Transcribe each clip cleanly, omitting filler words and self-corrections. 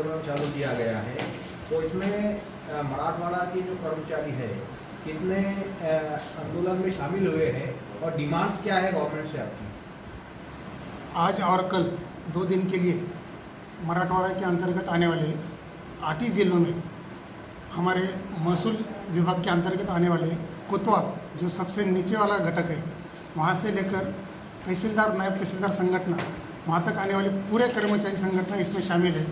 आंदोलन चालू किया गया है, तो इसमें मराठवाड़ा की जो कर्मचारी है कितने आंदोलन में शामिल हुए हैं और डिमांड्स क्या है गवर्नमेंट से आपकी? आज और कल 2 दिन के लिए मराठवाड़ा के अंतर्गत आने वाले 8 ही जिलों में हमारे महसूल विभाग के अंतर्गत आने वाले कोतवाल जो सबसे नीचे वाला घटक है, वहाँ से लेकर तहसीलदार नायब तहसीलदार संगठन वहाँ तक आने वाले पूरे कर्मचारी संगठन इसमें शामिल है।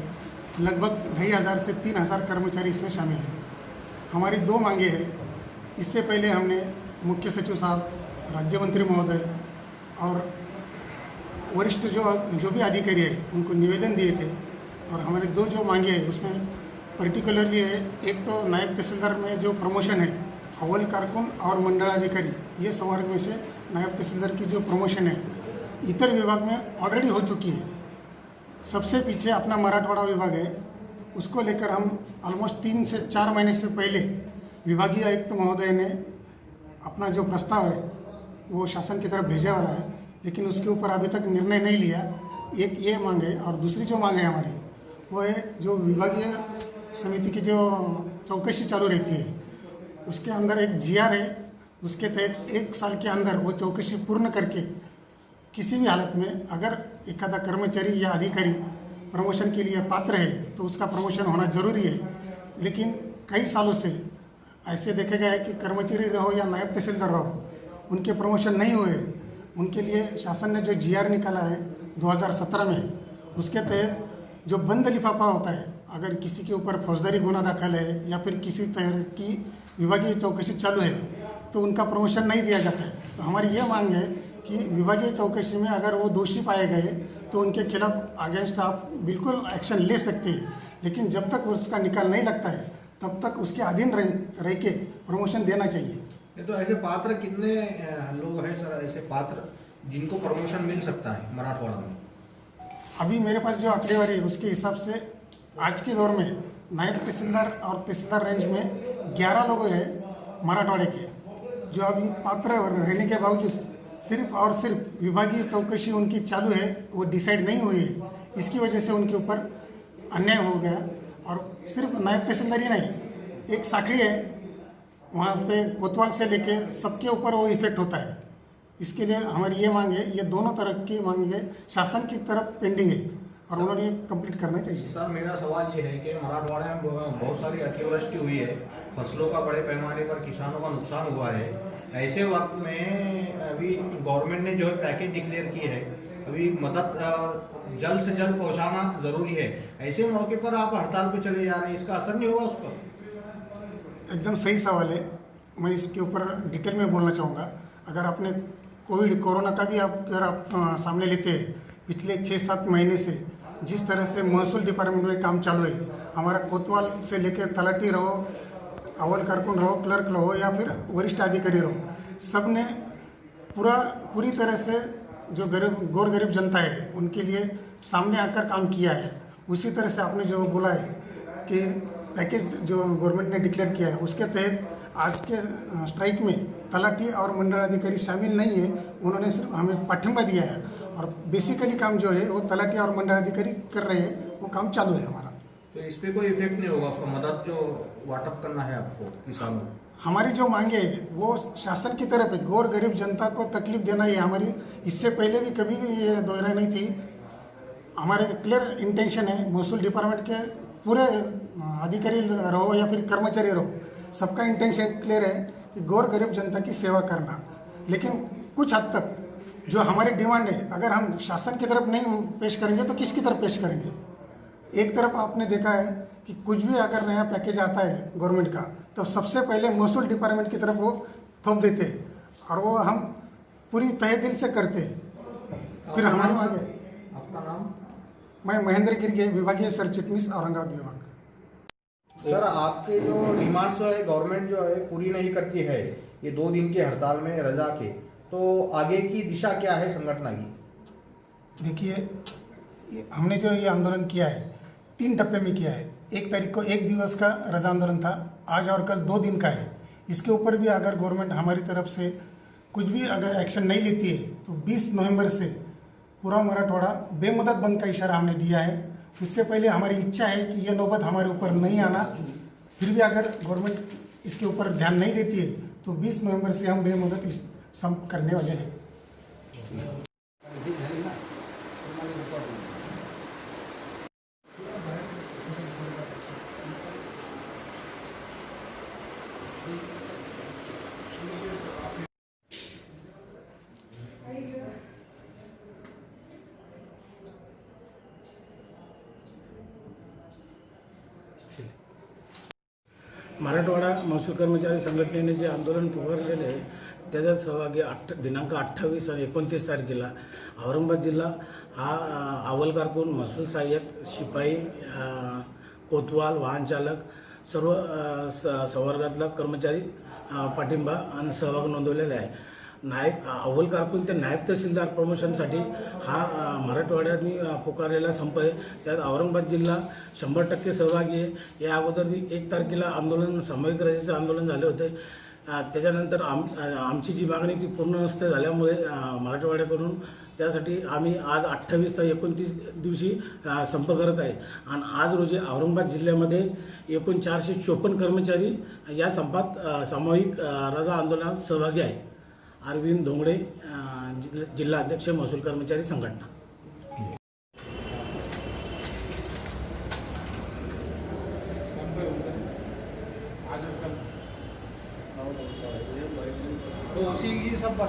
लगभग 2,500 से 3,000 कर्मचारी इसमें शामिल है। हमारी 2 मांगे हैं। इससे पहले हमने मुख्य सचिव साहब, राज्य मंत्री महोदय और वरिष्ठ जो भी अधिकारी है उनको निवेदन दिए थे, और हमारे 2 जो मांगे हैं उसमें पर्टिकुलरली है, एक तो नायब तहसीलदार में जो प्रमोशन है अव्वल कारकुन और मंडलाधिकारी, ये संवर्ग में से नायब तहसीलदार की जो प्रमोशन है इतर विभाग में ऑलरेडी हो चुकी है। सबसे पीछे अपना मराठवाड़ा विभाग है, उसको लेकर हम ऑलमोस्ट 3 से 4 महीने से पहले विभागीय आयुक्त महोदय ने अपना जो प्रस्ताव है वो शासन की तरफ भेजा वाला है, लेकिन उसके ऊपर अभी तक निर्णय नहीं लिया। एक ये मांग है, और दूसरी जो मांग है हमारी वो है जो विभागीय समिति की जो चौकसी चालू रहती है उसके अंदर एक GR है, उसके तहत 1 साल के अंदर वो चौकसी पूर्ण करके किसी भी हालत में अगर एखादा कर्मचारी या अधिकारी प्रमोशन के लिए पात्र है तो उसका प्रमोशन होना जरूरी है। लेकिन कई सालों से ऐसे देखा गया है कि कर्मचारी रहो या नायब तहसीलदार रहो, उनके प्रमोशन नहीं हुए। उनके लिए शासन ने जो GR निकाला है 2017 में, उसके तहत जो बंद लिफाफा होता है, अगर किसी के ऊपर फौजदारी गुना दाखिल है या फिर किसी तरह की विभागीय चौकसी चालू है तो उनका प्रमोशन नहीं दिया जाता है। तो हमारी ये मांग है कि विभागीय चौकसी में अगर वो दोषी पाए गए तो उनके खिलाफ अगेंस्ट आप बिल्कुल एक्शन ले सकते हैं, लेकिन जब तक उसका निकाल नहीं लगता है तब तक उसके अधीन रह के प्रमोशन देना चाहिए। ये तो ऐसे पात्र कितने लोग हैं सर, ऐसे पात्र जिनको प्रमोशन मिल सकता है मराठवाड़ा में? अभी मेरे पास जो आंकड़ेवारी है उसके हिसाब से आज के दौर में नायब तहसीलदार और तहसीलदार रेंज में 11 लोग हैं मराठवाड़े के, जो अभी पात्र रहने के बावजूद सिर्फ और सिर्फ विभागीय चौकसी उनकी चालू है, वो डिसाइड नहीं हुई है। इसकी वजह से उनके ऊपर अन्याय हो गया। और सिर्फ नायब तहसीलदार ही नहीं, एक साखड़ी है वहाँ पे कोतवाल से लेके सबके ऊपर वो इफेक्ट होता है। इसके लिए हमारी ये मांग है, ये दोनों तरह की मांग है, शासन की तरफ पेंडिंग है और उन्होंने ये कंप्लीट करना चाहिए। सर मेरा सवाल ये है कि मराठवाड़ा में बहुत सारी अतिवृष्टि हुई है, फसलों का बड़े पैमाने पर किसानों का नुकसान हुआ है। ऐसे वक्त में अभी गवर्नमेंट ने जो है पैकेज डिक्लेयर की है, अभी मदद जल्द से जल्द पहुंचाना ज़रूरी है। ऐसे मौके पर आप हड़ताल पे चले जा रहे हैं, इसका असर नहीं होगा उस पर? एकदम सही सवाल है, मैं इसके ऊपर डिटेल में बोलना चाहूँगा। अगर आपने कोरोना का भी अगर आप सामने लेते हैं, पिछले 6-7 महीने से जिस तरह से महसूल डिपार्टमेंट में काम चालू है, हमारा कोतवाल से लेकर तलाटी रहो, अव्वल कारकुन रहो, क्लर्क रहो या फिर वरिष्ठ अधिकारी रहो, सब ने पूरी तरह से जो गौर गरीब जनता है उनके लिए सामने आकर काम किया है। उसी तरह से आपने जो बोला है कि पैकेज जो गवर्नमेंट ने डिक्लेयर किया है उसके तहत आज के स्ट्राइक में तलाटी और मंडलाधिकारी शामिल नहीं है, उन्होंने सिर्फ हमें पाठिंबा दिया है और बेसिकली काम जो है वो तलाटी और मंडलाधिकारी कर रहे हैं, वो काम चालू है हमारा। तो इस पर कोई इफेक्ट नहीं होगा उसका, मदद जो वाटअप करना है आपको किसानों? हमारी जो मांगे है वो शासन की तरफ है, गौर गरीब जनता को तकलीफ देना ही हमारी, इससे पहले भी कभी भी ये दोहरा नहीं थी। हमारे क्लियर इंटेंशन है, महसूल डिपार्टमेंट के पूरे अधिकारी रहो या फिर कर्मचारी रहो, सबका इंटेंशन क्लियर है कि गौर गरीब जनता की सेवा करना। लेकिन कुछ हद तक जो हमारी डिमांड है, अगर हम शासन की तरफ नहीं पेश करेंगे तो किसकी तरफ पेश करेंगे? एक तरफ आपने देखा है कि कुछ भी अगर नया पैकेज आता है गवर्नमेंट का तो सबसे पहले महसूल डिपार्टमेंट की तरफ वो थोप देते हैं और वो हम पूरी तहे दिल से करते हैं। फिर हमारी मांग है। आपका नाम? मैं महेंद्र गिरगे, विभागीय सर चिटनीस औरंगाबाद विभाग। सर आपके जो डिमांड्स है गवर्नमेंट जो है पूरी नहीं करती है, ये 2 दिन की हड़ताल में रजा के, तो आगे की दिशा क्या है संगठन की? देखिए, हमने जो ये आंदोलन किया है 3 टप्पे में किया है। 1 तारीख को 1 दिवस का रजा आंदोलन था, आज और कल 2 दिन का है। इसके ऊपर भी अगर गवर्नमेंट हमारी तरफ से कुछ भी अगर एक्शन नहीं लेती है तो 20 नवंबर से पूरा मराठवाड़ा बेमुदत बंद का इशारा हमने दिया है। उससे पहले हमारी इच्छा है कि यह नौबत हमारे ऊपर नहीं आना। फिर भी अगर गवर्नमेंट इसके ऊपर ध्यान नहीं देती है तो 20 नवंबर से हम बेमुदत इस संप करने वाले हैं। मराठवाडा महसूल कर्मचारी संघटनेने जे आंदोलन पुकारलेले आहे त्याच्यात सहभागी दिनांक 28 आणि 29 तारखेला औरंगाबाद जिल्हा हा अव्वल कारकून, महसूल सहाय्यक, शिपाई, कोतवाल, वाहन चालक सर्व संवर्गातला कर्मचारी पाठिंबा आणि सहभाग नोंदवलेला आहे। नायब अव्वल कारकून ते नायब तहसीलदार प्रमोशनसाठी हा मराठवाड्याने पुकारलेला संप आहे। त्यात औरंगाबाद जिल्हा 100% सहभागी आहे। या अगोदर 1 तारखेला आंदोलन सामूहिक रजेचे आंदोलन झाले होते। त्याच्यानंतर आमची जी मागणी ती पूर्ण नसते झाल्यामुळे मराठवाड्याकडून त्यासाठी आम्ही आज 28 ते 29 दिवशी संप करत आहे आणि आज रोजी औरंगाबाद जिल्ह्यामध्ये एकूण 454 कर्मचारी या संपात सामूहिक रजा आंदोलनात सहभागी आहेत। अरविंद धोंगडे, जिल्हा अध्यक्ष, महसूल कर्मचारी संघटना। तो उसी की सब